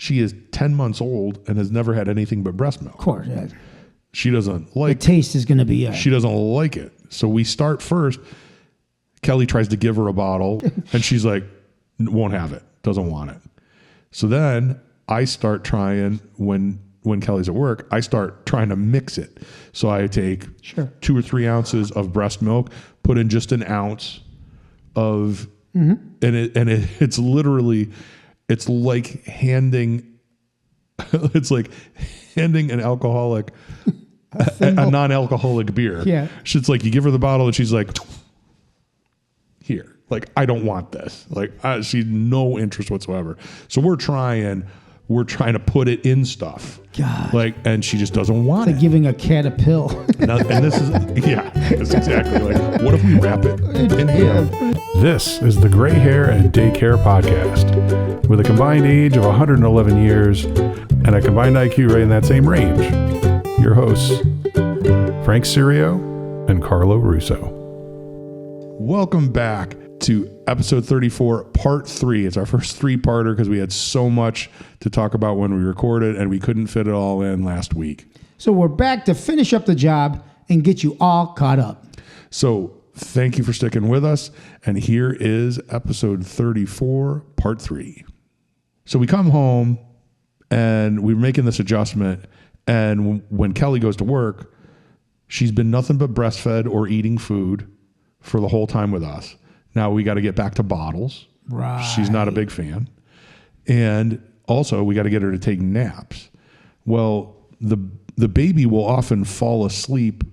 She is 10 months old and has never had anything but breast milk. Of course, yeah. She doesn't like the taste is going to be. She doesn't like it. So we start first. Kelly tries to give her a bottle, and she's like, won't have it, doesn't want it. So then I start trying, when Kelly's at work, I start trying to mix it. So I take 2 or 3 ounces of breast milk, put in just an ounce of, it's literally, it's like handing an alcoholic a non-alcoholic beer. Yeah. It's like you give her the bottle and she's like, here. Like, I don't want this. Like, she's no interest whatsoever. So we're trying to put it in stuff. God. Like, and she just doesn't want it's like it. giving a cat a pill. And this is, it's exactly like, what if we wrap it in here? This is the Gray Hair and Daycare podcast, with a combined age of 111 years and a combined IQ right in that same range. Your hosts, Frank Sirio and Carlo Russo. Welcome back to episode 34, part 3. It's our first 3-parter because we had so much to talk about when we recorded and we couldn't fit it all in last week. So we're back to finish up the job and get you all caught up. So thank you for sticking with us. And here is episode 34, part 3. So we come home and we're making this adjustment. And when Kelly goes to work, she's been nothing but breastfed or eating food for the whole time with us. Now we got to get back to bottles. Right. She's not a big fan. And also we got to get her to take naps. Well, the baby will often fall asleep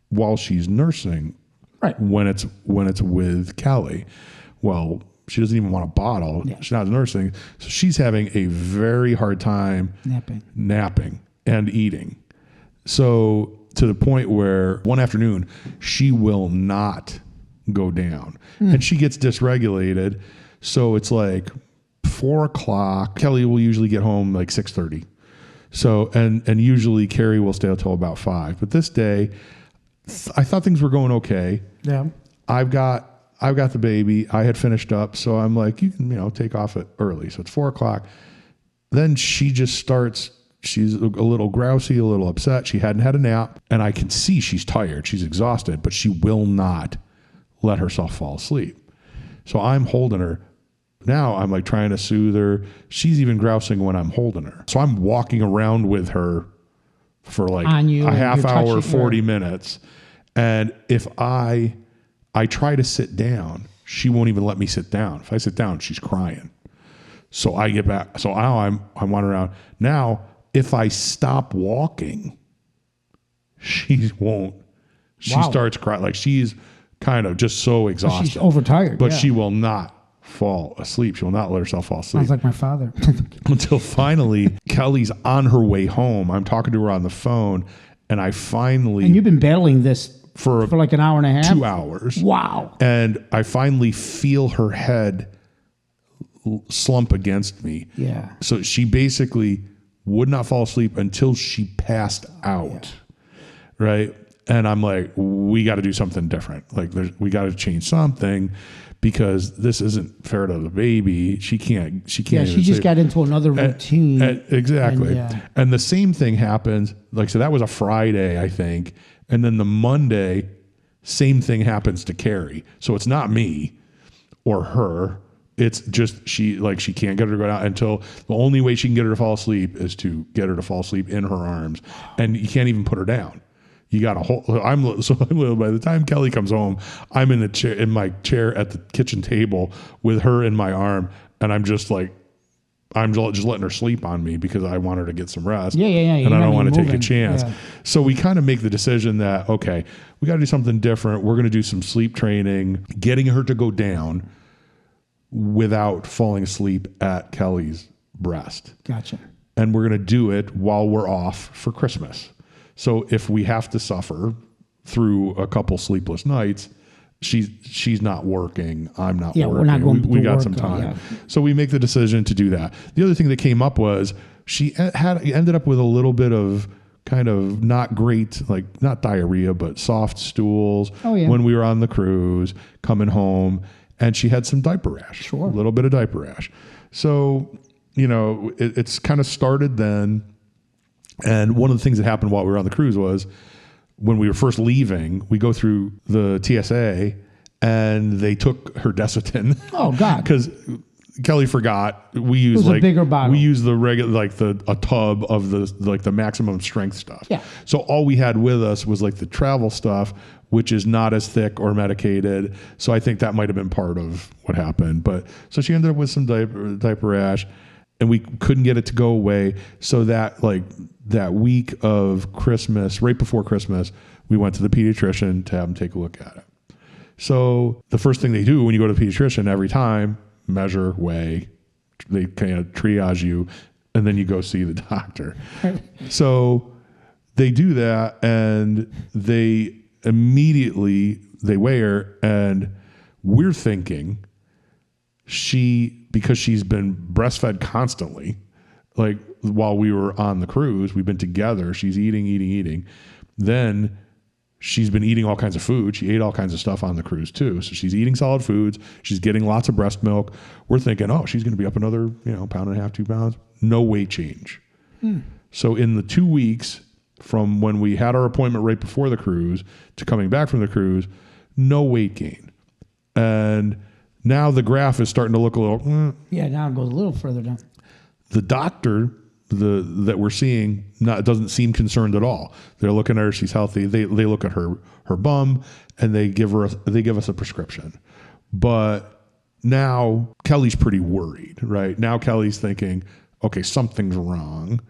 while she's nursing. Right. When it's with Kelly. Well, she doesn't even want a bottle. Yeah. She's not nursing. So she's having a very hard time napping and eating. So to the point where one afternoon she will not go down and she gets dysregulated. So it's like 4:00. Kelly will usually get home like 6:30. So, and usually Carrie will stay until about 5. But this day I thought things were going okay. Yeah. I've got the baby. I had finished up. So I'm like, you can, take off it early. So it's 4:00. Then she just starts, she's a little grousy, a little upset. She hadn't had a nap, and I can see she's tired. She's exhausted, but she will not let herself fall asleep. So I'm holding her. Now I'm like trying to soothe her. She's even grousing when I'm holding her. So I'm walking around with her for like a half hour, 40 minutes. And if I try to sit down, she won't even let me sit down. If I sit down, she's crying. So I get back. So now I'm wandering around. Now, if I stop walking, she won't. She starts crying. Like, she's kind of just so exhausted. She's overtired. But she will not fall asleep. She will not let herself fall asleep. Sounds like my father. Until finally, Kelly's on her way home. I'm talking to her on the phone, and I finally... And you've been battling this for like an hour and a half? 2 hours. Wow. And I finally feel her head slump against me. Yeah. So she basically would not fall asleep until she passed out. Yeah. Right? And I'm like, we got to do something different. Like, we got to change something because this isn't fair to the baby. She can't. Yeah, she just got into another routine. Exactly. And the same thing happens. Like, so that was a Friday, I think. And then the Monday, same thing happens to Carrie. So it's not me or her. It's just she can't get her to go down until the only way she can get her to fall asleep is to get her to fall asleep in her arms. And you can't even put her down. You got to hold. By the time Kelly comes home, I'm in my chair at the kitchen table with her in my arm, and I'm just letting her sleep on me because I want her to get some rest. Yeah. And I don't want to take a chance. Yeah. So we kind of make the decision that, okay, we got to do something different. We're going to do some sleep training, getting her to go down without falling asleep at Kelly's breast. Gotcha. And we're going to do it while we're off for Christmas. So if we have to suffer through a couple sleepless nights, she's not working. I'm not working. We're not going to we got work, some time. So we make the decision to do that. The other thing that came up was she ended up with a little bit of kind of not great, like not diarrhea, but soft stools when we were on the cruise coming home, and she had some diaper rash. Sure. A little bit of diaper rash. So it's kind of started then. And one of the things that happened while we were on the cruise was when we were first leaving, we go through the TSA and they took her Desitin. Oh God. Because Kelly forgot. We use a bigger bottle. We use the regular, a tub of the maximum strength stuff. Yeah. So all we had with us was the travel stuff, which is not as thick or medicated. So I think that might have been part of what happened. But so she ended up with some diaper rash, and we couldn't get it to go away. So that week of Christmas, right before Christmas, we went to the pediatrician to have him take a look at it. So the first thing they do when you go to the pediatrician every time, measure, weigh, they kind of triage you, and then you go see the doctor. So they do that, and they immediately weigh her, and we're thinking because she's been breastfed constantly, while we were on the cruise, we've been together, she's eating. Then she's been eating all kinds of food. She ate all kinds of stuff on the cruise too. So she's eating solid foods. She's getting lots of breast milk. We're thinking, oh, she's going to be up another, pound and a half, 2 pounds. No weight change. So in the 2 weeks from when we had our appointment right before the cruise to coming back from the cruise, no weight gain. And now the graph is starting to look a little. Yeah, now it goes a little further down. The doctor that we're seeing doesn't seem concerned at all. They're looking at her; she's healthy. They look at her bum, and they give us a prescription. But now Kelly's pretty worried, right? Now Kelly's thinking, okay, something's wrong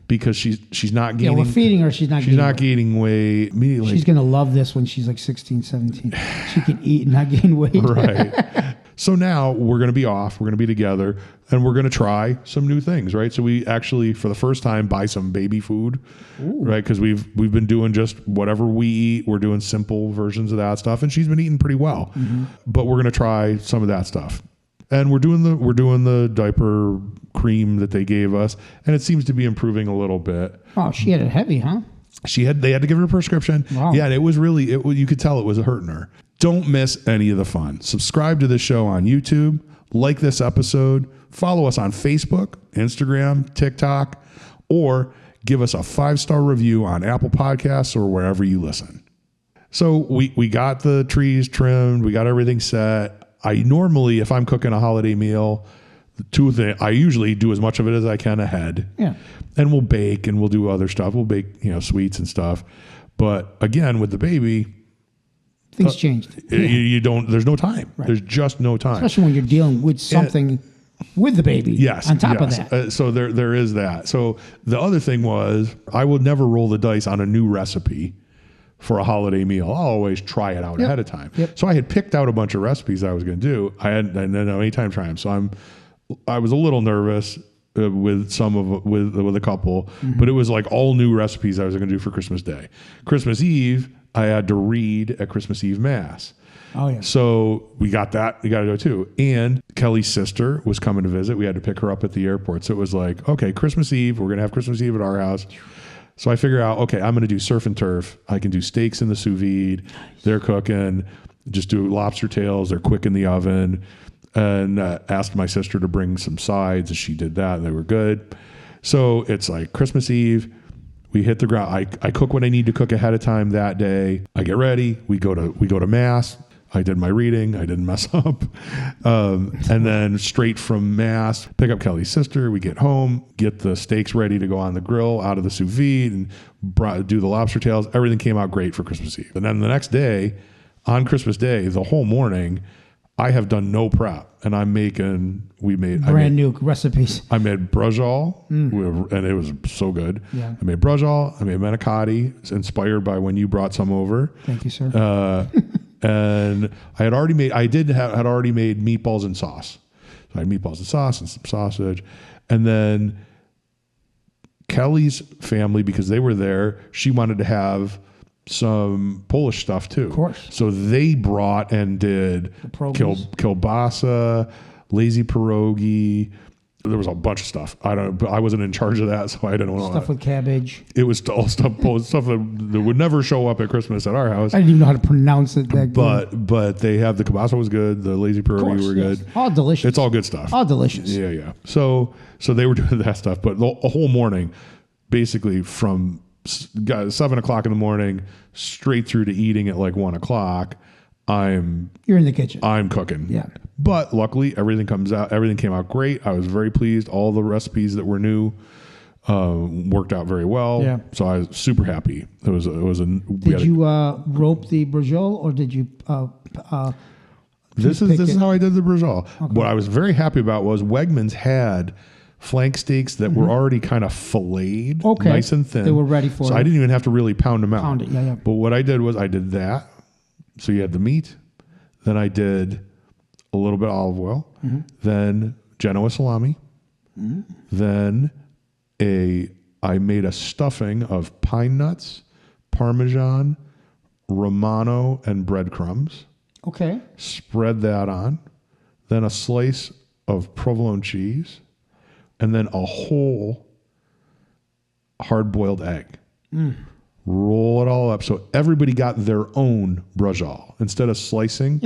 because she's not gaining. Yeah, we're feeding her. She's not gaining weight immediately. She's going to love this when she's 16, 17. She can eat and not gain weight. Right. So now we're going to be off. We're going to be together, and we're going to try some new things, right? So we actually, for the first time, buy some baby food, right? Because we've been doing just whatever we eat. We're doing simple versions of that stuff, and she's been eating pretty well. But we're going to try some of that stuff, and we're doing the diaper cream that they gave us, and it seems to be improving a little bit. Oh, she had it heavy, huh? They had to give her a prescription. Wow. Yeah, and it was really, you could tell it was hurting her. Don't miss any of the fun. Subscribe to this show on YouTube, like this episode, follow us on Facebook, Instagram, TikTok, or give us a 5-star review on Apple Podcasts or wherever you listen. So we got the trees trimmed, we got everything set. I normally, if I'm cooking a holiday meal, I usually do as much of it as I can ahead. Yeah. And we'll bake and we'll do other stuff. We'll bake, sweets and stuff. But again, with the baby, things changed. You don't. There's no time. Right. There's just no time. Especially when you're dealing with something with the baby. Yes. On top of that. So there is that. So the other thing was, I would never roll the dice on a new recipe for a holiday meal. I'll always try it out ahead of time. Yep. So I had picked out a bunch of recipes I was going to do. I didn't know any time trying them. So I was a little nervous with a couple, but it was all new recipes I was going to do for Christmas Day. Christmas Eve, I had to read at Christmas Eve Mass. Oh, yeah. So we got that. We got to go too. And Kelly's sister was coming to visit. We had to pick her up at the airport. So it was okay, Christmas Eve, we're going to have Christmas Eve at our house. So I figure out, okay, I'm going to do surf and turf. I can do steaks in the sous vide. Nice. They're cooking. Just do lobster tails. They're quick in the oven. And asked my sister to bring some sides, and she did that. And they were good. So it's Christmas Eve. We hit the ground. I cook what I need to cook ahead of time that day. I get ready. We go to Mass. I did my reading. I didn't mess up. And then straight from Mass, pick up Kelly's sister. We get home, get the steaks ready to go on the grill out of the sous vide, and do the lobster tails. Everything came out great for Christmas Eve. And then the next day, on Christmas Day, the whole morning, I have done no prep, and we made brand new recipes. I made Brajal, and it was so good. Yeah. I made Brajal. I made manicotti, inspired by when you brought some over. Thank you, sir. And I had already made meatballs and sauce. So I had meatballs and sauce and some sausage, and then Kelly's family, because they were there, she wanted to have some Polish stuff too. Of course. So they brought and did Kielbasa, lazy pierogi, There was a bunch of stuff. But I wasn't in charge of that, so I didn't know. Stuff with cabbage. It was all stuff that would never show up at Christmas at our house. I didn't even know how to pronounce it. But they have the kielbasa was good. The lazy pierogi were good. All delicious. It's all good stuff. All delicious. Yeah. So they were doing that stuff, but the whole morning, basically from 7 o'clock in the morning straight through to eating at like 1 o'clock, you're in the kitchen. I'm cooking. Yeah. But luckily everything came out great. I was very pleased. All the recipes that were new worked out very well. Yeah. So I was super happy. Did you rope the Brajal, or did you This is how I did the Brajal. Okay. What I was very happy about was Wegmans had flank steaks that were already kind of filleted, nice and thin. They were ready for it. So I didn't even have to really pound them out. Pound it, yeah. But what I did was I did that. So you had the meat. Then I did a little bit of olive oil. Mm-hmm. Then Genoa salami. Mm-hmm. Then I made a stuffing of pine nuts, Parmesan, Romano, and breadcrumbs. Okay. Spread that on. Then a slice of provolone cheese. And then a whole hard-boiled egg. Roll it all up. So everybody got their own Brajal. Instead of slicing,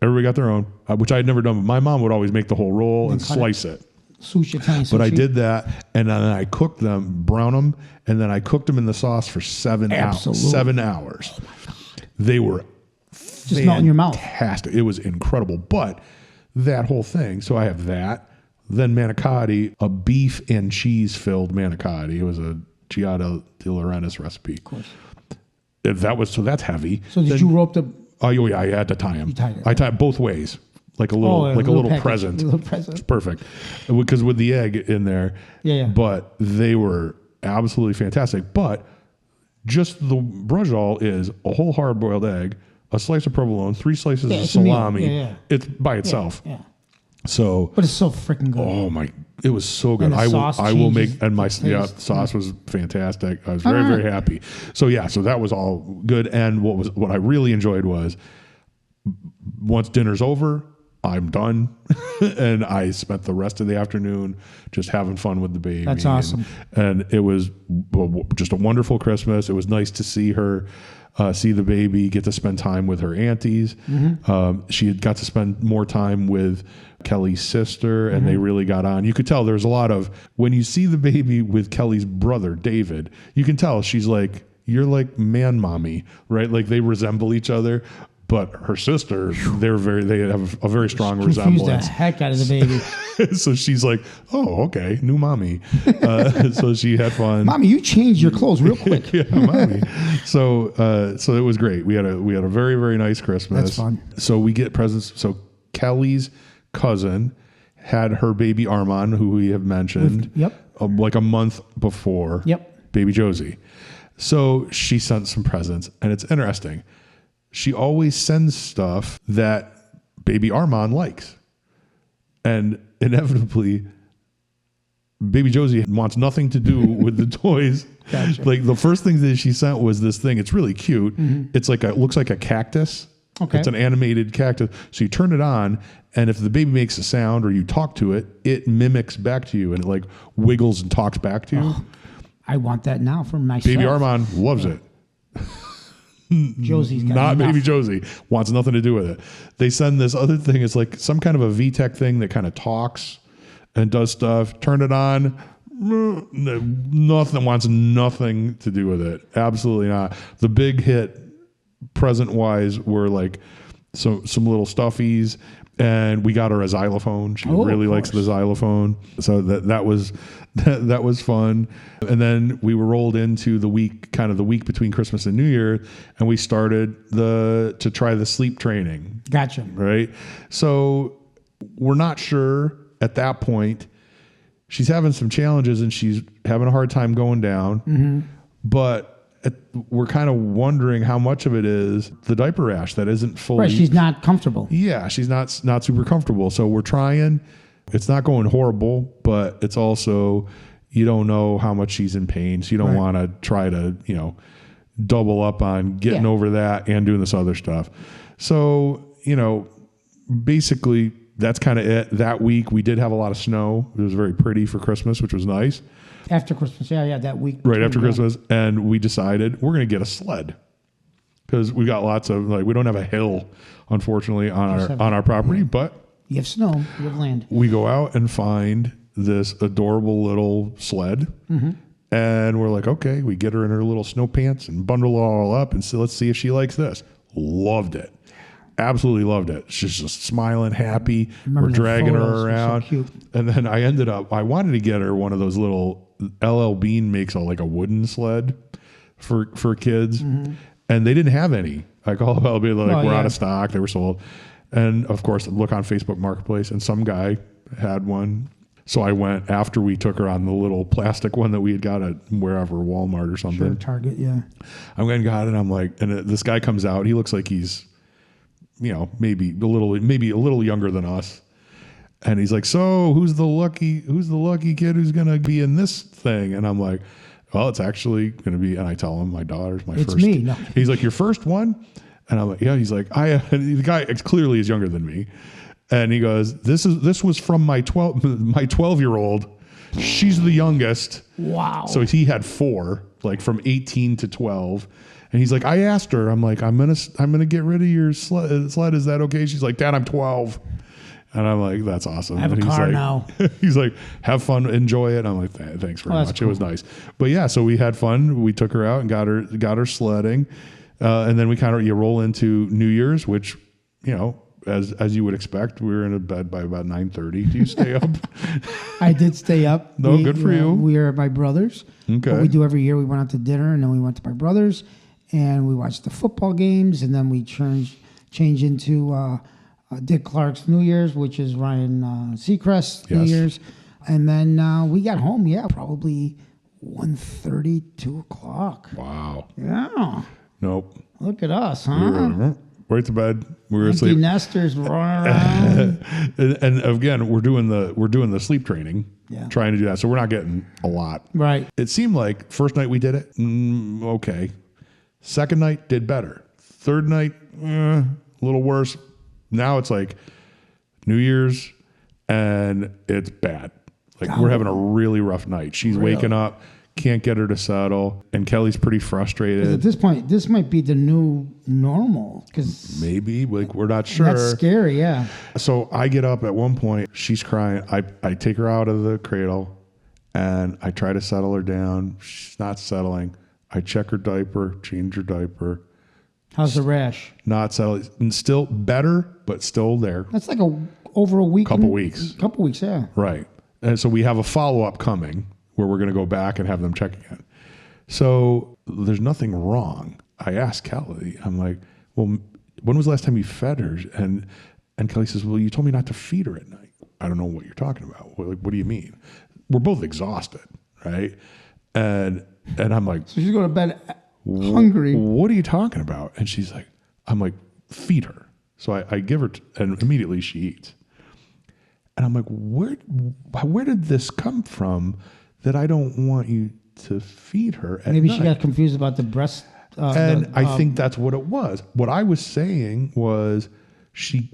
everybody got their own, which I had never done. But my mom would always make the whole roll and slice it. Sushi. But I did that, and then I cooked them, brown them, and then I cooked them in the sauce for 7 hours. 7 hours. Oh my God. They were just melt in your mouth. Fantastic. It was incredible. But that whole thing, so I have that. Then manicotti, a beef and cheese filled manicotti. It was a Giada de Laurentiis recipe. Of course. That's heavy. So did you rope the? Oh yeah, I had to tie him. I tied it both ways, like a little present. A little present. It's perfect, because with the egg in there. Yeah. But they were absolutely fantastic. But just the Brajal is a whole hard boiled egg, a slice of provolone, 3 slices of salami. It's by itself. Yeah. So, but it's so freaking good. Oh my! It was so good. And I will make, and my sauce was fantastic. I was very very happy. So that was all good. And what I really enjoyed was, once dinner's over, I'm done, and I spent the rest of the afternoon just having fun with the baby. That's awesome. And it was just a wonderful Christmas. It was nice to see her. See the baby, get to spend time with her aunties. Mm-hmm. She had got to spend more time with Kelly's sister, and they really got on. You could tell there's a lot of, when you see the baby with Kelly's brother, David, you can tell she's like, you're like man mommy, right? Like they resemble each other. But her sister, they have a very strong resemblance. Confused the heck out of the baby. So she's like, oh, okay, new mommy. So she had fun. Mommy, you changed your clothes real quick. Yeah, mommy. So it was great. We had a very, very nice Christmas. That's fun. So we get presents. So Kelly's cousin had her baby Armand, who we have mentioned, like a month before. Yep. Baby Josie. So she sent some presents, and it's interesting. She always sends stuff that baby Armand likes. And inevitably, baby Josie wants nothing to do with the toys. Gotcha. Like the first thing that she sent was this thing. It's really cute. Mm-hmm. It's like looks like a cactus. Okay. It's an animated cactus. So you turn it on, and if the baby makes a sound or you talk to it, it mimics back to you, and it like wiggles and talks back to you. Oh, I want that now for myself. Baby Armand loves it. Josie's got not enough. Baby Josie wants nothing to do with it. They send this other thing. It's like some kind of a VTech thing that kind of talks and does stuff. Turn it on. Nothing, wants nothing to do with it. Absolutely not. The big hit present wise were like some little stuffies, and we got her a xylophone. She really likes the xylophone. So that was fun. And then we were rolled into the week between Christmas and New Year, and we started to try the sleep training. Gotcha. Right. So we're not sure at that point. She's having some challenges and she's having a hard time going down, but we're kind of wondering how much of it is the diaper rash that isn't fully. Right, she's not comfortable. Yeah, she's not super comfortable. So we're trying. It's not going horrible, but it's also, you don't know how much she's in pain. So you don't want to try to, double up on getting over that and doing this other stuff. So, basically that's kind of it. That week we did have a lot of snow. It was very pretty for Christmas, which was nice. After Christmas, yeah, that week. Right after Christmas. And we decided we're going to get a sled because we got lots of, like, we don't have a hill, unfortunately, on our property, but You have snow, you have land. we go out and find this adorable little sled. And we're like, okay, we get her in her little snow pants and bundle it all up and so let's see if she likes this. Loved it. Absolutely loved it. She's just smiling, happy. We're dragging her around. So cute. And then I wanted to get her one of those little, LL Bean makes like a wooden sled for kids. And they didn't have any. I call LL Bean, like, we're out of stock. They were sold. And of course, look on Facebook Marketplace and some guy had one. So I went after we took her on the little plastic one that we had got at wherever, Walmart or something. Sure, Target, yeah. I went and got it. I'm like, and this guy comes out. He looks like he's, maybe a little younger than us. And he's like, so who's the lucky kid who's going to be in this thing? And I'm like, well, it's actually going to be, and I tell him my daughter's my first. It's me. No. He's like, your first one? And I'm like, yeah. He's like, the guy clearly is younger than me. And he goes, this was from my 12-year-old. She's the youngest. Wow. So he had 4, like from 18 to 12. And he's like, I asked her, I'm like, I'm gonna get rid of your sled. Is that okay? She's like, Dad, I'm 12. And I'm like, that's awesome. I have and a car like, now. He's like, have fun, enjoy it. I'm like, thanks very much. Cool. It was nice. But yeah, so we had fun. We took her out and got her sledding. And then we you roll into New Year's, which, as you would expect, we were in bed by about 9:30. Do you stay up? I did stay up. No, good for you. We are at my brother's. Okay. What we do every year, we went out to dinner, and then we went to my brother's, and we watched the football games, and then we change into Dick Clark's New Year's, which is Ryan Seacrest's New Year's. And then we got home, probably 1:30, 2 o'clock. Wow. Yeah. Nope. Look at us, huh? Right to bed. We were Empty asleep. nesters running around. and again, we're doing the sleep training. Yeah. Trying to do that. So we're not getting a lot. Right. It seemed like first night we did it, okay. Second night did better. Third night, a little worse. Now it's like New Year's and it's bad. Like we're having a really rough night. She's waking up, can't get her to settle, and Kelly's pretty frustrated. At this point, this might be the new normal. Cause maybe, like, we're not sure. That's scary, yeah. So I get up at one point, she's crying. I take her out of the cradle and I try to settle her down. She's not settling. I check her diaper, change her diaper. How's the rash? Not settling. And still better, but still there. That's like over a week. Couple weeks. Couple weeks, yeah. Right. And so we have a follow-up coming where we're going to go back and have them check again. So there's nothing wrong. I asked Kelly, I'm like, well, when was the last time you fed her? And Kelly says, well, you told me not to feed her at night. I don't know what you're talking about. What do you mean? We're both exhausted, right? And I'm like, so she's going to bed hungry. What are you talking about? And she's like, I'm like, feed her. So I give her, and immediately she eats. And I'm like, where did this come from that I don't want you to feed her at Maybe night? she got confused about the breast. I think that's what it was. What I was saying was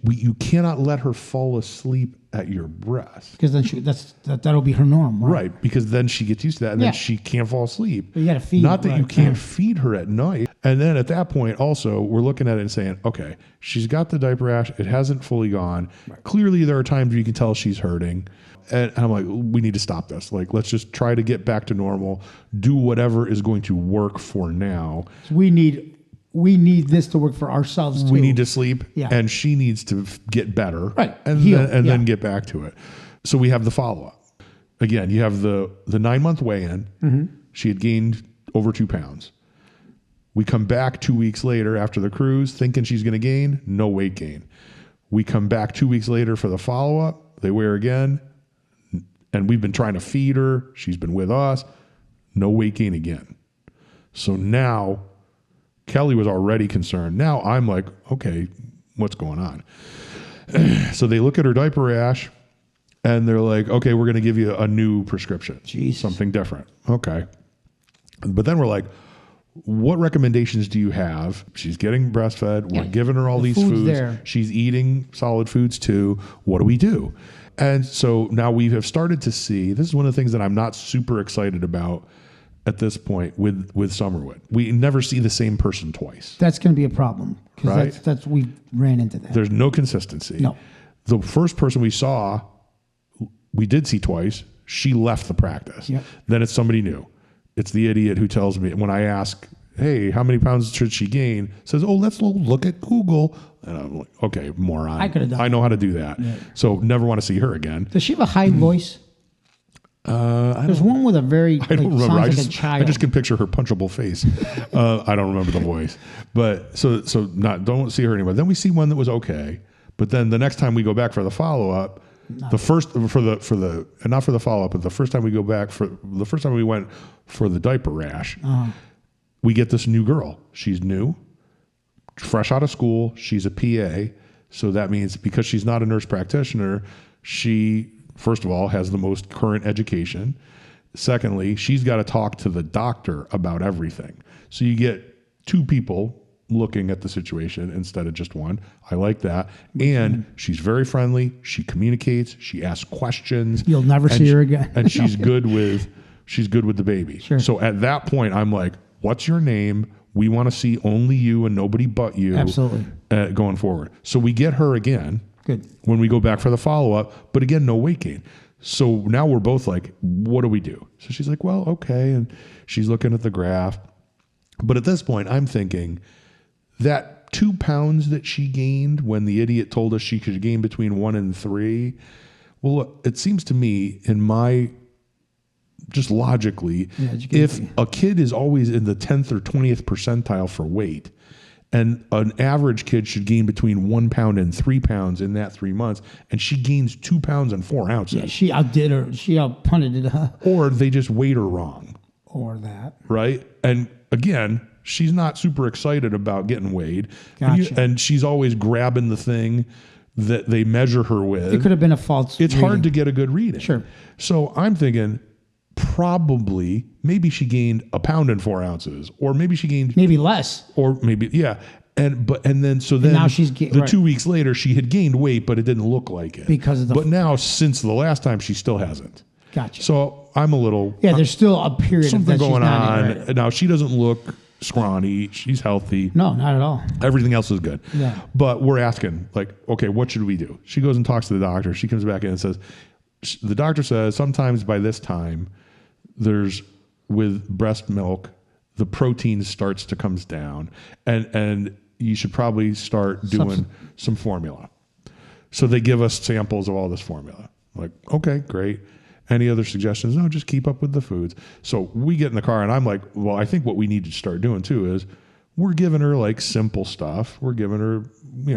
you cannot let her fall asleep at your breast. Because then that'll be her norm, right? Right, because then she gets used to that, and then she can't fall asleep. But you got to feed Not her, that you can't feed her at night. And then at that point, also, we're looking at it and saying, okay, she's got the diaper rash. It hasn't fully gone. Right. Clearly, there are times where you can tell she's hurting. And I'm like, we need to stop this. Like, let's just try to get back to normal. Do whatever is going to work for now. So we need this to work for ourselves too. We need to sleep, and she needs to get better, right? And then get back to it. So we have the follow-up. Again, you have the 9-month weigh-in. Mm-hmm. She had gained over 2 pounds. We come back 2 weeks later after the cruise, thinking she's going to gain, no weight gain. We come back 2 weeks later for the follow-up. They weigh her again, and we've been trying to feed her. She's been with us, no weight gain again. So now Kelly was already concerned. Now I'm like, okay, what's going on? So they look at her diaper rash and they're like, okay, we're going to give you a new prescription. Jeez. Something different. Okay. But then we're like, what recommendations do you have? She's getting breastfed. We're giving her all these food's foods. there. She's eating solid foods too. What do we do? And so now we have started to see, this is one of the things that I'm not super excited about at this point with Summerwood. We never see the same person twice. That's going to be a problem. Right? That's we ran into that. There's no consistency. No. The first person we saw, we did see twice. She left the practice. Yep. Then it's somebody new. It's the idiot who tells me when I ask, hey, how many pounds should she gain? Says, oh, let's look at Google. And I'm like, okay, moron. I could have done I know how to do that. Yeah. So never want to see her again. Does she have a high voice? There's one with a very, I don't remember. sounds like a child. I just can picture her punchable face. I don't remember the voice. But so don't see her anymore. Then we see one that was okay. But then the next time we go back for the follow-up, the first for the and not for the follow-up, but the first time we go back the first time we went for the diaper rash, we get this new girl. She's new, fresh out of school. She's a PA. So that means because she's not a nurse practitioner, she, first of all, has the most current education. Secondly, she's got to talk to the doctor about everything. So you get two people looking at the situation instead of just one. I like that. And she's very friendly. She communicates. She asks questions. You'll never see her again. And she's good with the baby. Sure. So at that point, I'm like, what's your name? We want to see only you and nobody but you. Absolutely. Going forward. So we get her again. Good. When we go back for the follow-up, but again, no weight gain. So now we're both like, what do we do? So she's like, well, okay. And she's looking at the graph. But at this point, I'm thinking that 2 pounds that she gained when the idiot told us she could gain between 1 and 3. Well, look, it seems to me just logically, if a kid is always in the 10th or 20th percentile for weight, and an average kid should gain between 1 pound and 3 pounds in that 3 months, and she gains 2 pounds and 4 ounces. Yeah, she outdid her. She outpunted her. Or they just weighed her wrong. Or that. Right? And again, she's not super excited about getting weighed. Gotcha. And she's always grabbing the thing that they measure her with. It could have been a false It's reading. hard to get a good reading. Sure. So I'm thinking probably maybe she gained 1 pound and 4 ounces, or maybe she gained maybe less, or maybe then now she's the 2 weeks later she had gained weight, but it didn't look like it because of the. But now since the last time she still hasn't. Gotcha. So I'm a little there's still a period something of that going she's not on. right. Now she doesn't look scrawny. She's healthy. No, not at all. Everything else is good. Yeah. But we're asking, like, okay, what should we do? She goes and talks to the doctor. She comes back in and says, the doctor says sometimes by this time, with breast milk, the protein starts to comes down, and you should probably start doing some formula. So they give us samples of all this formula. I'm like, okay, great. Any other suggestions? No, just keep up with the foods. So we get in the car and I'm like, well, I think what we need to start doing too is we're giving her like simple stuff. We're giving her,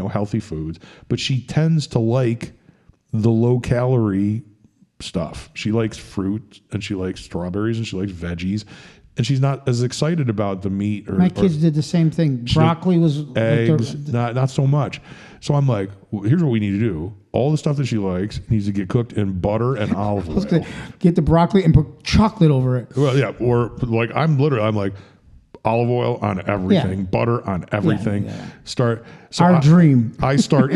healthy foods, but she tends to like the low calorie stuff. She likes fruit and she likes strawberries and she likes veggies, and she's not as excited about the meat. My kids did the same thing. Broccoli was eggs, not so much. So I'm like, well, here's what we need to do. All the stuff that she likes needs to get cooked in butter and olive oil. Get the broccoli and put chocolate over it. Well, yeah, or like I'm like olive oil on everything, butter on everything. Our dream. I start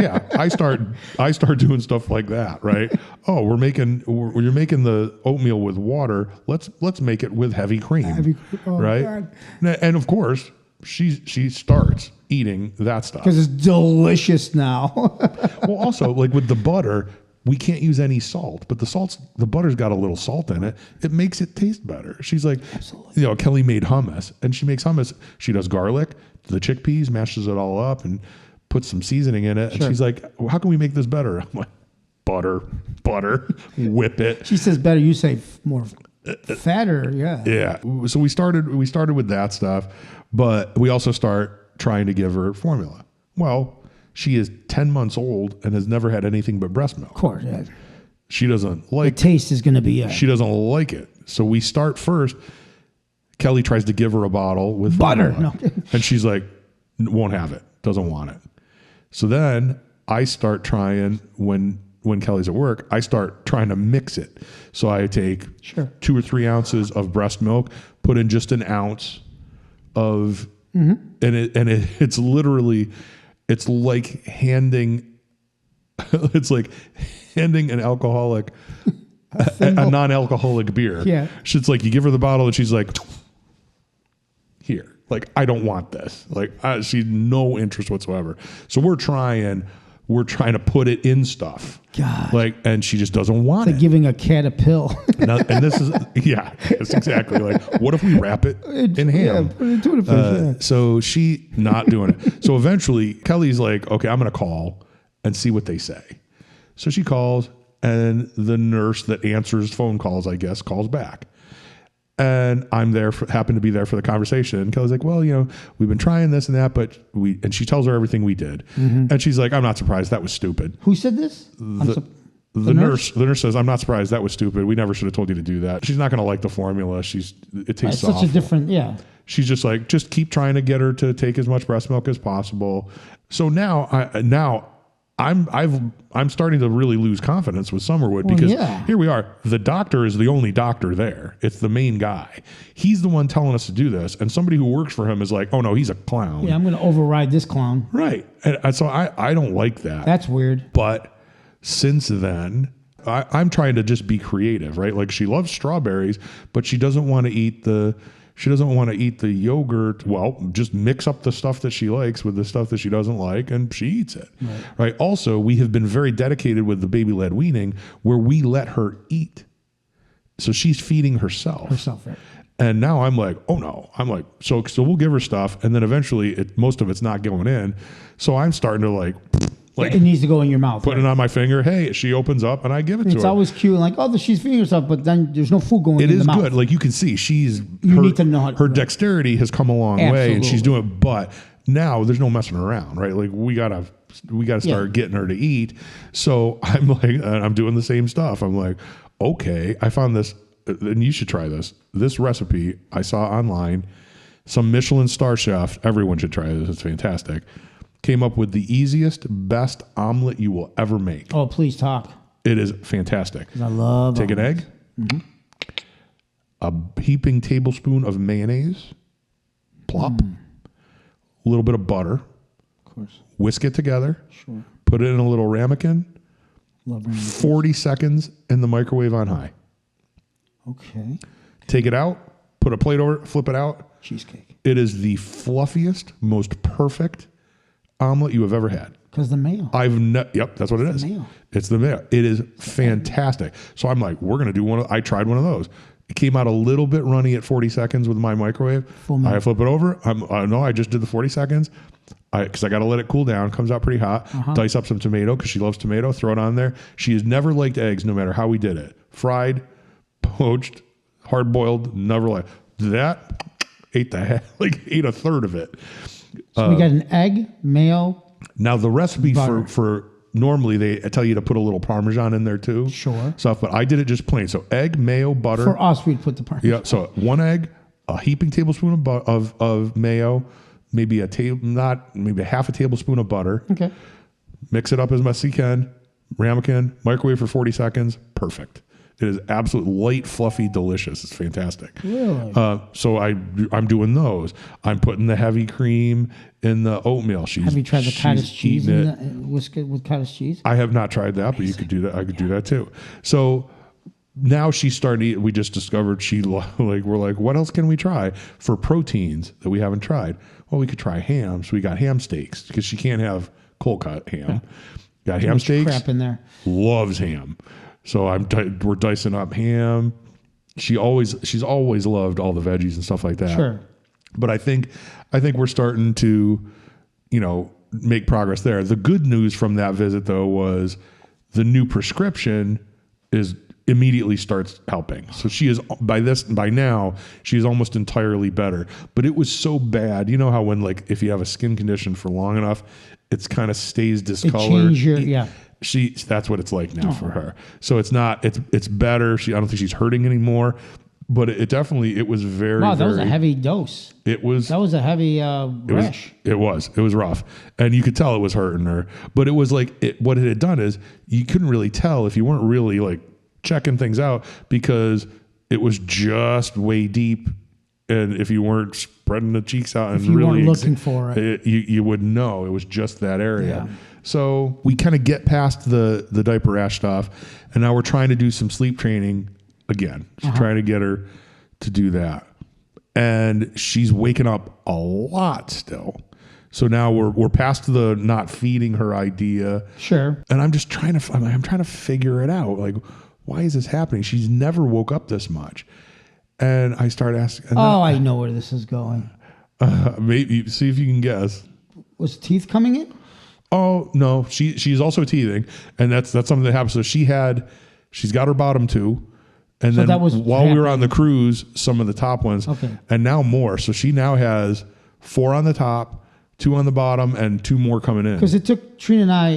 doing stuff like that, right? Oh, you're making the oatmeal with water. Let's make it with heavy cream, right? God. And of course, she starts eating that stuff because it's delicious now. Well, also like with the butter, we can't use any salt, but the butter's got a little salt in it. It makes it taste better. She's like, absolutely. Kelly made hummus, and she makes hummus. She does garlic, the chickpeas, mashes it all up, and puts some seasoning in it. Sure. And she's like, well, how can we make this better? I'm like, butter, whip it. She says better. You say more fatter. Yeah. Yeah. So we started with that stuff, but we also start trying to give her formula. Well, she is 10 months old and has never had anything but breast milk. Of course, yeah. She doesn't like the taste is going to be. She doesn't like it. So we start first. Kelly tries to give her a bottle with butter, and she's like, won't have it, doesn't want it. So then I start trying when Kelly's at work. I start trying to mix it. So I take 2 or 3 ounces of breast milk, put in just an ounce of, it's literally, it's like handing an alcoholic a non-alcoholic beer. Yeah. It's like you give her the bottle and she's like, here. Like, I don't want this. Like, she's no interest whatsoever. So we're trying to put it in stuff. God. Like, and she just doesn't want Like it. giving a cat a pill. And this is, yeah, it's exactly like, what if we wrap it in ham? Yeah, put it in tuna fish, So she not doing it. So eventually Kelly's like, okay, I'm going to call and see what they say. So she calls, and the nurse that answers phone calls, I guess, calls back. And I'm there, happen to be there for the conversation. And Kelly's like, well, we've been trying this and that, but and she tells her everything we did. And she's like, I'm not surprised. That was stupid. Who said this? The nurse says, I'm not surprised. That was stupid. We never should have told you to do that. She's not going to like the formula. It tastes It's awful. such a different, yeah. She's just like, just keep trying to get her to take as much breast milk as possible. So now I'm starting to really lose confidence with Summerwood because here we are. The doctor is the only doctor there. It's the main guy. He's the one telling us to do this. And somebody who works for him is like, oh no, he's a clown. Yeah, I'm going to override this clown. Right. And so I don't like that. That's weird. But since then, I'm trying to just be creative, right? Like, she loves strawberries, but she doesn't want to eat the yogurt. Well, just mix up the stuff that she likes with the stuff that she doesn't like, and she eats it. Right. Also, we have been very dedicated with the baby-led weaning, where we let her eat. So she's feeding herself. Right. And now I'm like, oh no. I'm like, so we'll give her stuff, and then eventually most of it's not going in. So I'm starting to like it needs to go in your mouth. Putting it on my finger. Hey, she opens up and I give it to her. It's always cute. Like, she's feeding herself, but then there's no food going in the mouth. It is good. Like, you can see need to know her dexterity has come a long way, and she's doing it. But now there's no messing around, right? Like, we gotta start getting her to eat. So I'm like, I'm doing the same stuff. I'm like, okay, I found this, and you should try this. This recipe I saw online. Some Michelin-star chef. Everyone should try this. It's fantastic. Came up with the easiest, best omelet you will ever make. Oh, please talk. It is fantastic. I love Take an egg, a heaping tablespoon of mayonnaise, plop, a little bit of butter, of course, whisk it together, sure, put it in a little ramekin, love ramekin. 40 seconds in the microwave on high. Okay. Take it out, put a plate over it, flip it out. Cheesecake. It is the fluffiest, most perfect omelet you have ever had. Because the mayo. Yep, that's what it is. Mayo. It's the mayo. It is fantastic. So I'm like, we're going to do one. I tried one of those. It came out a little bit runny at 40 seconds with my microwave. I flip it over. I just did the 40 seconds because I got to let it cool down. Comes out pretty hot. Dice up some tomato because she loves tomato. Throw it on there. She has never liked eggs no matter how we did it. Fried, poached, hard boiled, never liked that. Ate a third of it. So we got an egg, mayo. Now the recipe butter. for normally they tell you to put a little Parmesan in there too. Sure. But I did it just plain. So egg, mayo, butter. For us, we'd put the Parmesan. Yeah. So one egg, a heaping tablespoon of mayo, maybe half a tablespoon of butter. Okay. Mix it up as much as you can. Ramekin, microwave for 40 seconds. Perfect. It is absolutely light, fluffy, delicious. It's fantastic. Really? So I'm doing those. I'm putting the heavy cream in the oatmeal. Have you tried the cottage cheese whisk it with cottage cheese? I have not tried that, but you could do that. I could do that too. So now she's starting to eat. We just discovered we're like, what else can we try for proteins that we haven't tried? Well, we could try ham. So we got ham steaks because she can't have cold cut ham. Yeah. Got ham steaks. Crap in there. Loves ham. So we're dicing up ham. She's always loved all the veggies and stuff like that. Sure. But I think we're starting to, make progress there. The good news from that visit though was the new prescription immediately starts helping. So she is by now she is almost entirely better. But it was so bad. You know how when if you have a skin condition for long enough, it's kind of stays discolored. That's what it's like now for her. So it's better. I don't think she's hurting anymore, but it was very, wow, that was a heavy dose. That was a heavy rash. It was rough. And you could tell it was hurting her, but it was what it had done is you couldn't really tell if you weren't really checking things out because it was just way deep And if you weren't spreading the cheeks out and If you really weren't looking for it. you would know it was just that area. Yeah. So we kind of get past the diaper rash stuff, and now we're trying to do some sleep training again. She's trying to get her to do that. And she's waking up a lot still. So now we're past the not feeding her idea. Sure. And I'm just trying to figure it out. Like, why is this happening? She's never woke up this much. And I start asking. I know where this is going. Maybe see if you can guess. Was teeth coming in? Oh no, she's also teething, and that's something that happens. So she's got her bottom two, and So then that was while we were on happening. the cruise, some of the top ones, Okay. and now more. So she now has 4 on the top, 2 on the bottom, and 2 more coming in. Because it took Trina and I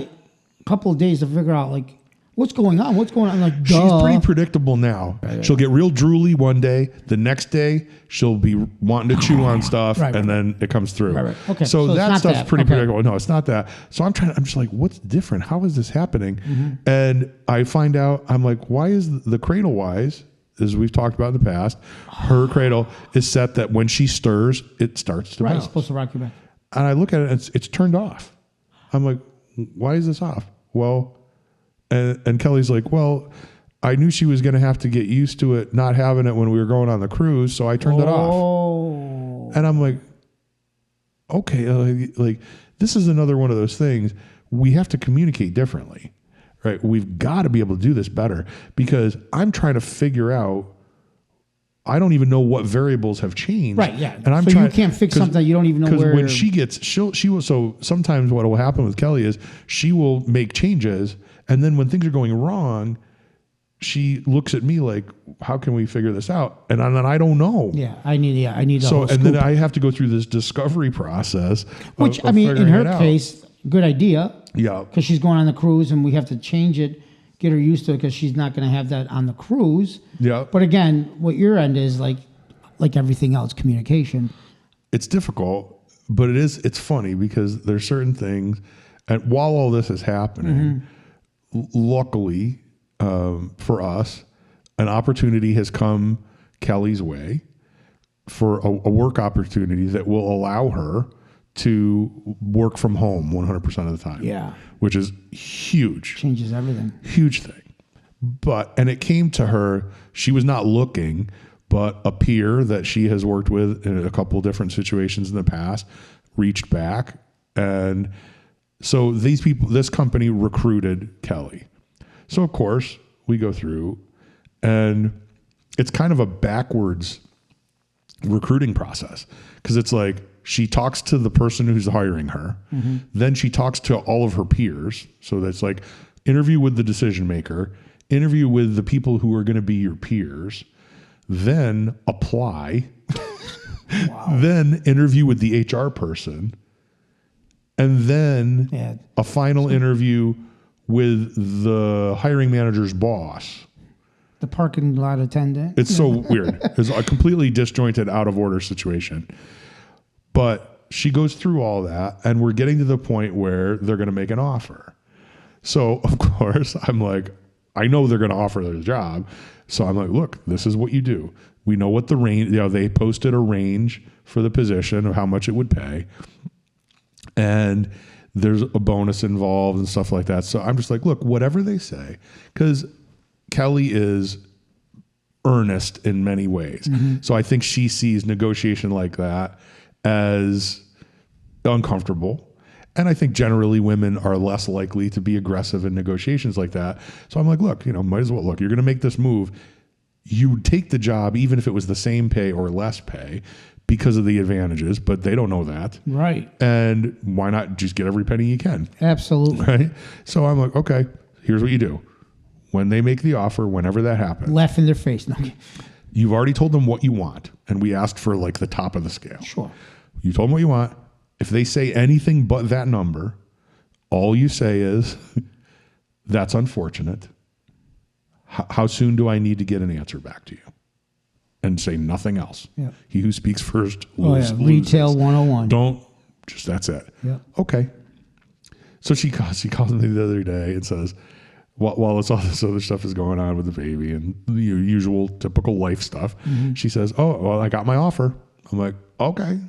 a couple of days to figure out, like, what's going on? What's going on? I'm like, duh. She's pretty predictable now. She'll get real drooly one day. The next day, she'll be wanting to chew on stuff, Right, and then it comes through. Right. Okay. So So it's that not stuff's that. pretty Okay. predictable. No, it's not that. So I'm just like, what's different? How is this happening? Mm-hmm. And I find out, I'm like, why is the cradle wise, as we've talked about in the past, her cradle is set that when she stirs, it starts to Right, it's bounce. supposed to rock you back. And I look at it, and it's turned off. I'm like, why is this off? Well, and Kelly's like, well, I knew she was going to have to get used to it not having it when we were going on the cruise, so I turned it off. Oh. And I'm like, okay, like this is another one of those things. We have to communicate differently, right? We've got to be able to do this better, because I'm trying to figure out. I don't even know what variables have changed. Right, yeah. And I'm So trying, you can't fix something you don't even know because where. when she will. So sometimes what will happen with Kelly is she will make changes, and then when things are going wrong, she looks at me like, "How can we figure this out?" And then I don't know. I need the So whole and scoop. then I have to go through this discovery process. Which, of I mean, in figuring her it out. case, good idea. Yeah. Because she's going on the cruise and we have to change it, get her used to it, because she's not going to have that on the cruise. Yeah. But again, what your end is like everything else, communication. It's difficult, but it's funny because there's certain things, and while all this is happening, luckily for us, an opportunity has come Kelly's way for a work opportunity that will allow her to work from home 100% of the time. Yeah. Which is huge. Changes everything. Huge thing. And it came to her, she was not looking, but a peer that she has worked with in a couple different situations in the past reached back. And so this company recruited Kelly. So of course we go through, and it's kind of a backwards recruiting process, because it's like she talks to the person who's hiring her. Then she talks to all of her peers. So that's like interview with the decision maker, interview with the people who are going to be your peers, then apply, then interview with the HR person, and then a final interview with the hiring manager's boss. The parking lot attendant. It's so weird. It's a completely disjointed, out of order situation. But she goes through all that, and we're getting to the point where they're going to make an offer. So, of course, I'm like, I know they're going to offer her the job. So I'm like, look, this is what you do. We know what the range, they posted a range for the position of how much it would pay. And there's a bonus involved and stuff like that. So I'm just like, look, whatever they say, because Kelly is earnest in many ways. So I think she sees negotiation like that as uncomfortable. And I think generally women are less likely to be aggressive in negotiations like that. So I'm like, look, might as well, look, you're going to make this move. You take the job, even if it was the same pay or less pay, because of the advantages, but they don't know that. Right. And why not just get every penny you can? Absolutely. Right. So I'm like, okay, here's what you do. When they make the offer, whenever that happens, Laugh in their face. No. you've already told them what you want. And we asked for like the top of the scale. Sure. You told them what you want. If they say anything but that number, all you say is, that's unfortunate. How soon do I need to get an answer back to you? And say nothing else. Yeah. He who speaks first Retail loses. 101. That's it. Yeah. Okay. So she calls me the other day and says, while all this other stuff is going on with the baby and the usual typical life stuff, she says, oh, well, I got my offer. I'm like, okay,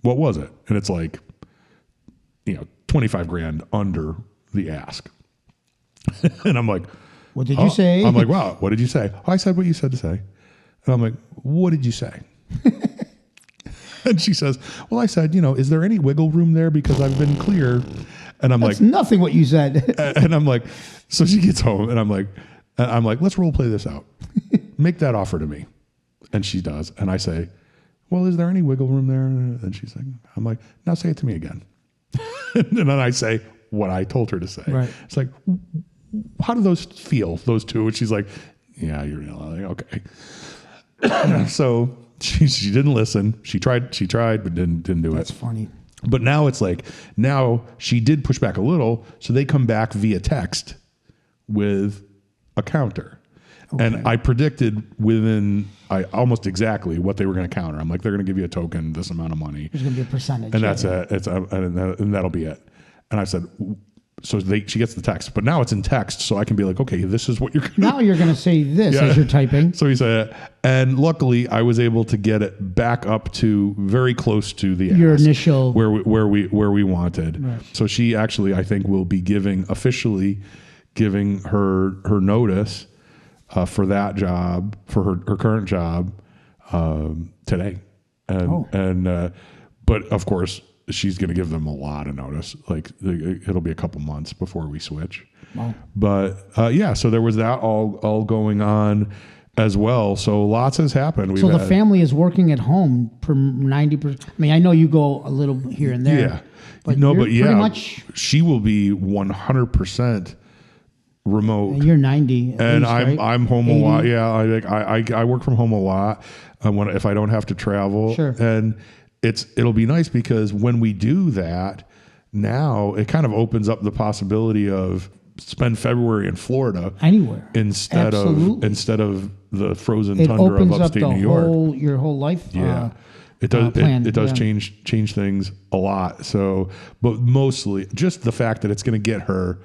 what was it? And it's like, 25 grand under the ask. And I'm like, what did you say? I'm like, wow, what did you say? Oh, I said what you said to say. And I'm like, what did you say? And she says, well, I said, is there any wiggle room there? Because I've been clear. And I'm That's like, nothing what you said. and I'm like, so she gets home and I'm like, let's role play this out. Make that offer to me. And she does. And I say, well, is there any wiggle room there? And she's like, I'm like, now say it to me again. And then I say what I told her to say. Right. It's like, how do those feel, those two? And she's like, yeah, you're like, okay. So she didn't listen. She tried, but didn't do it. That's funny. But now it's like, now she did push back a little. So they come back via text with a counter. Okay. And I predicted almost exactly what they were going to counter. I'm like, they're going to give you a token, this amount of money. There's going to be a percentage. And that's it. And that'll be it. And I said, so she gets the text, but now it's in text. So I can be like, okay, this is what you're going to Now you're going to say this as you're typing. So he said, and luckily I was able to get it back up to very close to the your ask, initial where we wanted. Right. So she actually, I think, will be officially giving her notice for that job, for her current job, today. But of course she's going to give them a lot of notice. Like it'll be a couple months before we switch. Wow. But so there was that all going on as well. So lots has happened. So the family is working at home for 90%. I mean, I know you go a little here and there. Yeah. But pretty much, she will be 100% remote. And you're 90. And least, right? I'm home 80. a lot. Yeah. I work from home a lot if I don't have to travel. Sure. And it'll be nice because when we do that, now it kind of opens up the possibility of spend February in Florida anywhere instead of the frozen tundra of upstate New York. Your whole life. Yeah. It does. Plan. It does change things a lot. So, but mostly just the fact that it's going to get her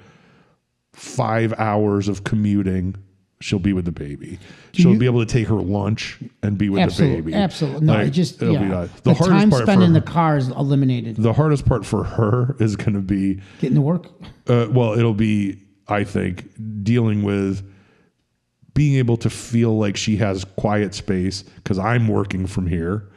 5 hours of commuting. She'll be with the baby. She'll be able to take her lunch and be with the baby. Absolutely. No, like, it'll be nice. The time spent in the car is eliminated. The hardest part for her is going to be getting to work. It'll be, I think, dealing with being able to feel like she has quiet space because I'm working from here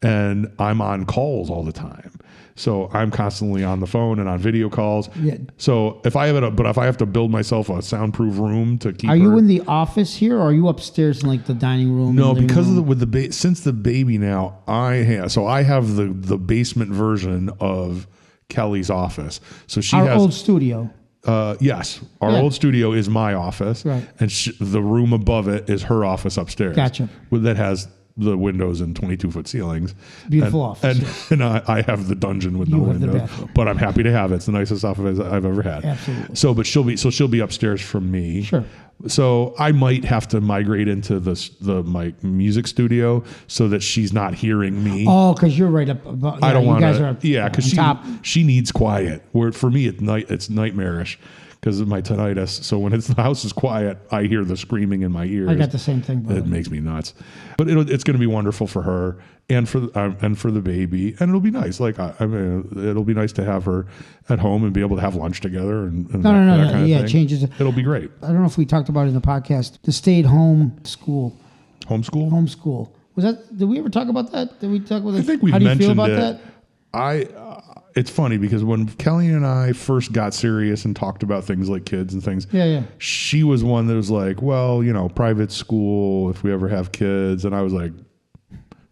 and I'm on calls all the time. So I'm constantly on the phone and on video calls. Yeah. So if I have to build myself a soundproof room to keep. Are you in the office here, or are you upstairs in like the dining room? No, because of since the baby now, I have the basement version of Kelly's office. So she has old studio. Yes, our old studio is my office, right? And the room above it is her office upstairs. Gotcha. That has the windows and 22-foot ceilings. Beautiful office. And I have the dungeon with no window, but I'm happy to have it. It's the nicest office I've ever had. Absolutely. So, but she'll be upstairs from me. Sure. So I might have to migrate into my music studio so that she's not hearing me. Oh, because you're right up above. Yeah, I don't want to. Yeah, because she needs quiet. Where for me, it's nightmarish because of my tinnitus. So when the house is quiet, I hear the screaming in my ears. I got the same thing. It makes me nuts. But it's going to be wonderful for her and for the baby, and it'll be nice. Like it'll be nice to have her at home and be able to have lunch together and that kind of thing. Changes. It'll be great. I don't know if we talked about it in the podcast. The stay-at-home school. Homeschool. Was that? Did we ever talk about that? Did we talk about that? I think we've mentioned it. How do you feel about that? It's funny because when Kelly and I first got serious and talked about things like kids and things, she was one that was like, well, private school if we ever have kids. And I was like,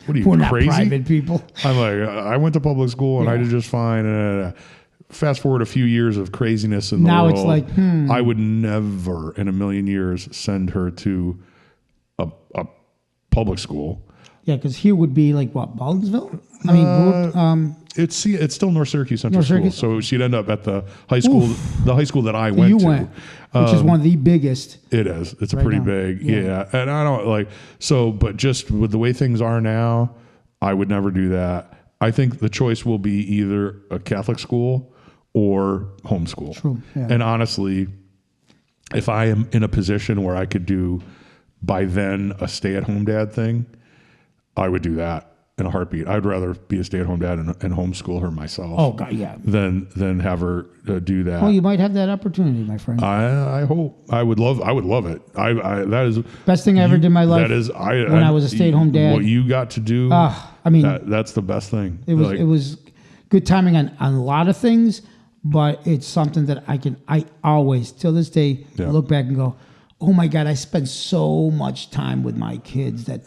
what are you, We're crazy? Not private people. I'm like, I went to public school and I did just fine. Fast forward a few years of craziness in the world. Now it's like, I would never in a million years send her to a public school. Yeah, because here would be like what, Baldwinsville? I mean, it's still North Syracuse Central School, so she'd end up at the high school, that I went to, which is one of the biggest. It is. It's pretty big, yeah. And I don't but just with the way things are now, I would never do that. I think the choice will be either a Catholic school or homeschool. True. Yeah. And honestly, if I am in a position where I could do by then a stay-at-home dad thing, I would do that. in a heartbeat. I'd rather be a stay-at-home dad and homeschool her myself. Oh God, yeah. Than have her do that. Well, you might have that opportunity, my friend. I hope. I would love it. I that is best thing I ever did in my life. That is when I was a stay-at-home dad. What you got to do. I mean, that's the best thing. It was good timing on a lot of things, but it's something that I always till this day look back and go, oh my God, I spent so much time with my kids that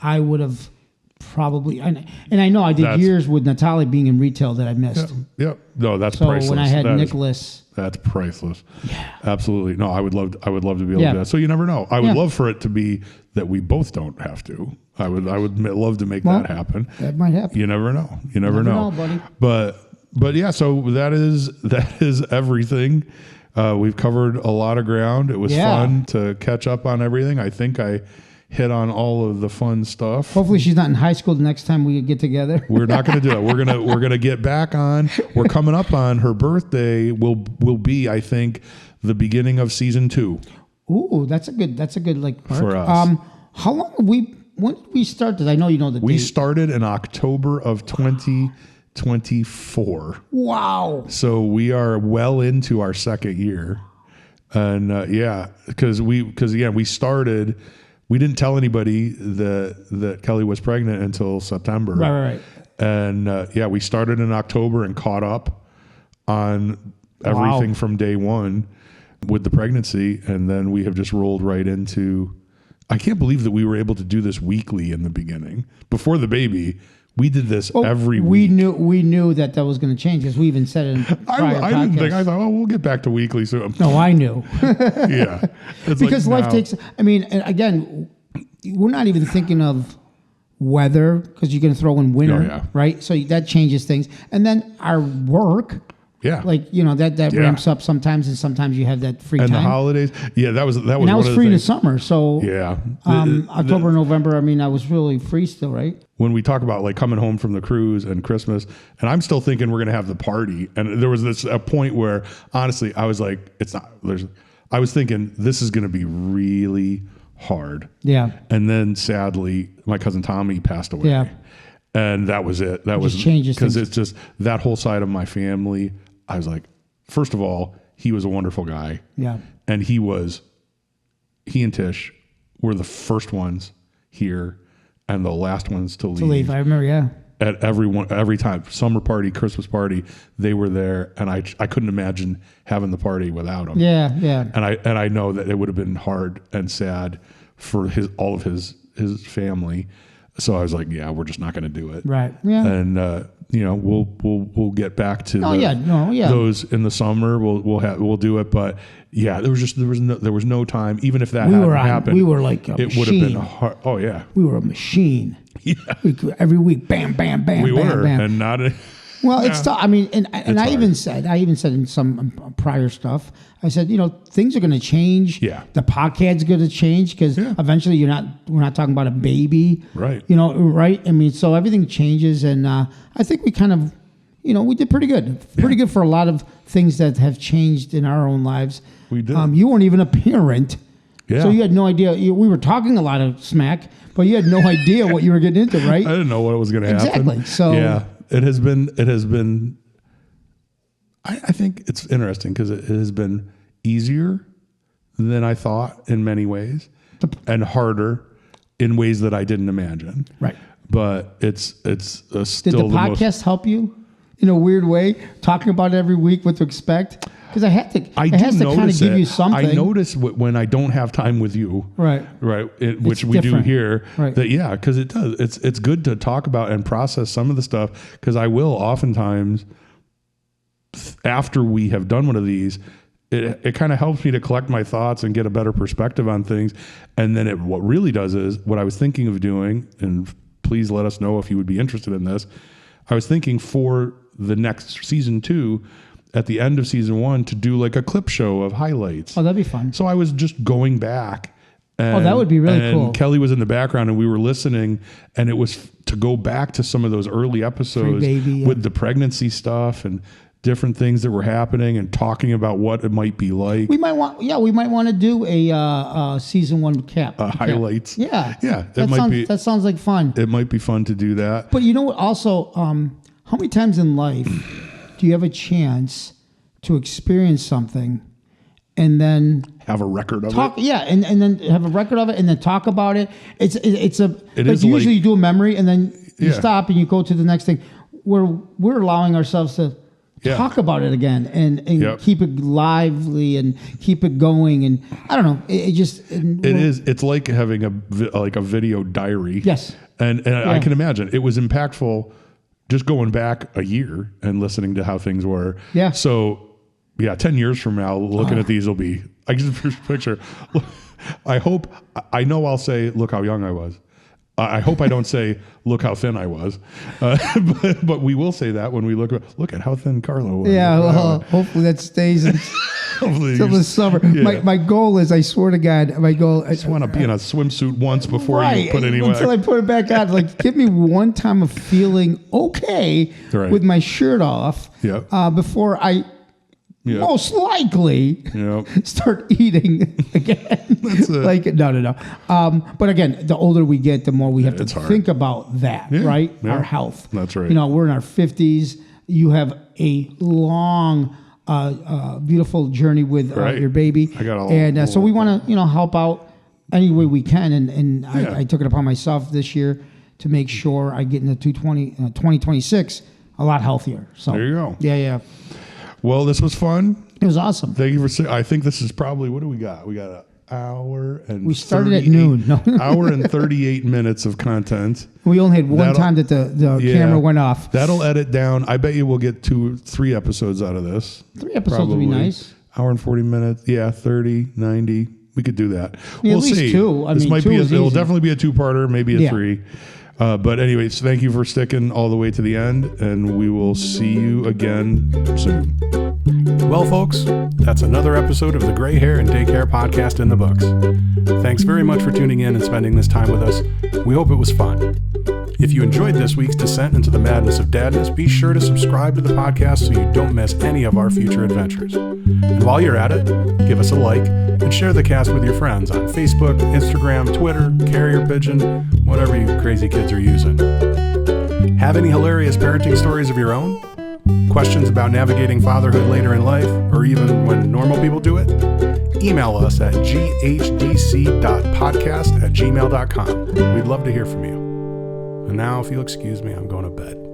I would have probably, and I know I did years with Natalie being in retail that I missed. Yep. No, that's so priceless. When I had Nicholas. That's priceless. Yeah. Absolutely. No, I would love to be able to do that. So you never know. I would love for it to be that we both don't have to. I would love to make that happen. That might happen. You never know. You never know, buddy. But yeah, so that is everything. We've covered a lot of ground. It was fun to catch up on everything. I think I hit on all of the fun stuff. Hopefully she's not in high school the next time we get together. We're not going to do that. We're going to get back on. We're coming up on her birthday will be, I think, the beginning of season 2. Ooh, that's a good like mark. For us. How long when did we start this? I know you know the date. We started in October of 2024. Wow. So we are well into our second year. And because we started. We didn't tell anybody that Kelly was pregnant until September. Right. And we started in October and caught up on everything from day one with the pregnancy. And then we have just rolled right into, I can't believe that we were able to do this weekly in the beginning. Before the baby, we did this every week. We knew that was going to change because we even said it in prior I didn't think. I thought, we'll get back to weekly soon. No, I knew. Yeah. Because life takes, I mean, and again, we're not even thinking of weather because you're going to throw in winter, right? So that changes things. And then our work. Yeah. Like, that ramps up sometimes, and sometimes you have that free time. And the holidays. Yeah, that was and I was free in the summer. So October, November, I mean, I was really free still, right? When we talk about like coming home from the cruise and Christmas, and I'm still thinking we're going to have the party. And there was a point where, honestly, I was like, I was thinking this is going to be really hard. Yeah. And then sadly, my cousin Tommy passed away. Yeah. And that was it. That was changes because it's just that whole side of my family. I was like, first of all, he was a wonderful guy. Yeah. And he and Tish were the first ones here and the last ones to leave. I remember, At every time, summer party, Christmas party, they were there, and I couldn't imagine having the party without them. Yeah. And I know that it would have been hard and sad for all of his family. So I was like, we're just not going to do it. Right. Yeah. And we'll get back to those in the summer. We'll do it, but there was no time. Even if that hadn't happened, we were like it would have been hard. Oh yeah, we were a machine. Yeah, every week, bam, bam, bam. We bam, were, bam. and not. Well, it's tough. I mean, and I even said in some prior stuff, I said, things are going to change. Yeah. The podcast's going to change because eventually we're not talking about a baby. Right. Right. I mean, so everything changes, and I think we kind of, we did pretty good. Pretty good for a lot of things that have changed in our own lives. We did. You weren't even a parent. Yeah. So you had no idea. We were talking a lot of smack, but you had no idea what you were getting into, right? I didn't know what was going to happen. Exactly. So yeah. It has been. I think it's interesting because it has been easier than I thought in many ways, and harder in ways that I didn't imagine. Right. But it's still. Did the podcast help you in a weird way? Talking about it every week, what to expect. Because it has to kind of give you something. I notice when I don't have time with you, right, which we do here, right. That because it does. It's good to talk about and process some of the stuff because I will oftentimes after we have done one of these, it kind of helps me to collect my thoughts and get a better perspective on things, and then what really does is what I was thinking of doing, and please let us know if you would be interested in this. I was thinking for the next season 2. At the end of season 1 to do like a clip show of highlights. Oh, that'd be fun. So I was just going back. And, that would be really cool. Kelly was in the background and we were listening, and it was to go back to some of those early episodes with the pregnancy stuff and different things that were happening and talking about what it might be like. We might want to do a season 1 cap. Highlights. Yeah. Yeah. That sounds like fun. It might be fun to do that. But you know what? Also, how many times in life do you have a chance to experience something and then Have a record of talk? it. Yeah, and then have a record of it and then talk about it. It's is usually like- you do a memory and then you Yeah. stop and you go to the next thing. We're allowing ourselves to talk about it again and keep it lively and keep it going, and I don't know. It's like having a video diary. Yes. And I can imagine it was impactful just going back a year and listening to how things were. Yeah. So 10 years from now, looking at these will be, I can just picture. I know I'll say, look how young I was. I hope I don't say, look how thin I was. But we will say that when we look at how thin Carlo was. Yeah, well, hopefully that stays until the summer. Yeah. My goal is, I swear to God, I just want to be in a swimsuit once before you put any until I put it back on. Like, give me one time of feeling okay with my shirt off before I most likely start eating again. That's it. Like, no. But again, the older we get, the more we have to think about that, right? Yeah. Our health. That's right. We're in our 50s. You have a long, beautiful journey with your baby. I got all. And so we want to, help out any way we can. And I took it upon myself this year to make sure I get into 2026 a lot healthier. So there you go. Yeah. Well, this was fun. It was awesome. Thank you for. I think this is probably, what do we got? We got an hour and. We started at noon. No. Hour and 38 minutes of content. We only had one time that the camera went off. That'll edit down. I bet you we'll get 3 episodes out of this. 3 episodes would be nice. Hour and 40 minutes. Yeah, 30, 90. We could do that. We'll least see. 2. This might two be. is It'll easy. definitely be a 2-parter, maybe a 3. But anyways, thank you for sticking all the way to the end, and we will see you again soon. Well, folks, that's another episode of the Gray Hair and Daycare podcast in the books. Thanks very much for tuning in and spending this time with us. We hope it was fun. If you enjoyed this week's descent into the madness of dadness, be sure to subscribe to the podcast so you don't miss any of our future adventures. And while you're at it, give us a like and share the cast with your friends on Facebook, Instagram, Twitter, Carrier Pigeon, whatever you crazy kids are using. Have any hilarious parenting stories of your own? Questions about navigating fatherhood later in life, or even when normal people do it? Email us at ghdc.podcast@gmail.com. We'd love to hear from you. And now, if you'll excuse me, I'm going to bed.